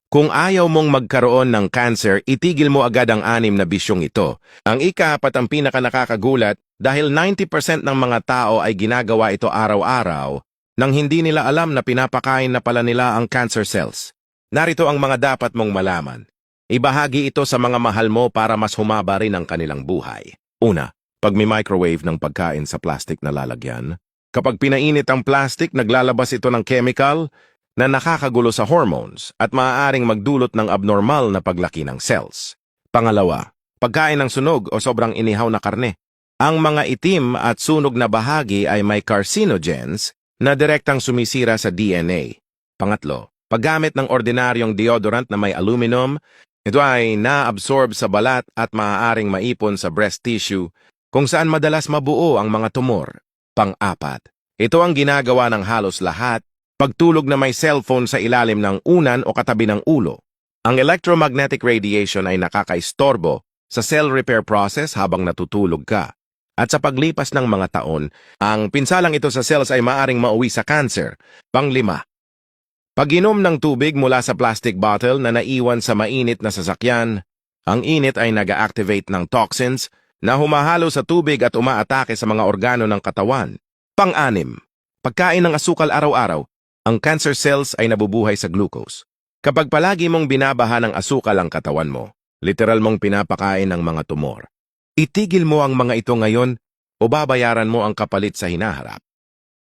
Kung ayaw mong magkaroon ng cancer, itigil mo agad ang 6 na bisyong ito. Ang ika-4 ang pinaka-nakakagulat dahil 90% ng mga tao ay ginagawa ito araw-araw nang hindi nila alam na pinapakain na pala nila ang cancer cells. Narito ang mga dapat mong malaman. Ibahagi ito sa mga mahal mo para mas humaba rin ang kanilang buhay. Una, pag may microwave ng pagkain sa plastic na lalagyan, kapag pinainit ang plastic, naglalabas ito ng chemical na nakakagulo sa hormones at maaaring magdulot ng abnormal na paglaki ng cells. Pangalawa, pagkain ng sunog o sobrang inihaw na karne. Ang mga itim at sunog na bahagi ay may carcinogens na direktang sumisira sa DNA. Pangatlo, paggamit ng ordinaryong deodorant na may aluminum, ito ay naabsorb sa balat at maaaring maipon sa breast tissue kung saan madalas mabuo ang mga tumor. Pang-apat, ito ang ginagawa ng halos lahat, pagtulog na may cellphone sa ilalim ng unan o katabi ng ulo. Ang electromagnetic radiation ay nakakaistorbo sa cell repair process habang natutulog ka. At sa paglipas ng mga taon, ang pinsalang ito sa cells ay maaring mauwi sa cancer. Pang-5, pag-inom ng tubig mula sa plastic bottle na naiwan sa mainit na sasakyan, ang init ay nag-activate ng toxins na humahalo sa tubig at umaatake sa mga organo ng katawan. Pang-6, pagkain ng asukal araw-araw, ang cancer cells ay nabubuhay sa glucose. Kapag palagi mong binabaha ng asukal ang katawan mo, literal mong pinapakain ng mga tumor. Itigil mo ang mga ito ngayon o babayaran mo ang kapalit sa hinaharap.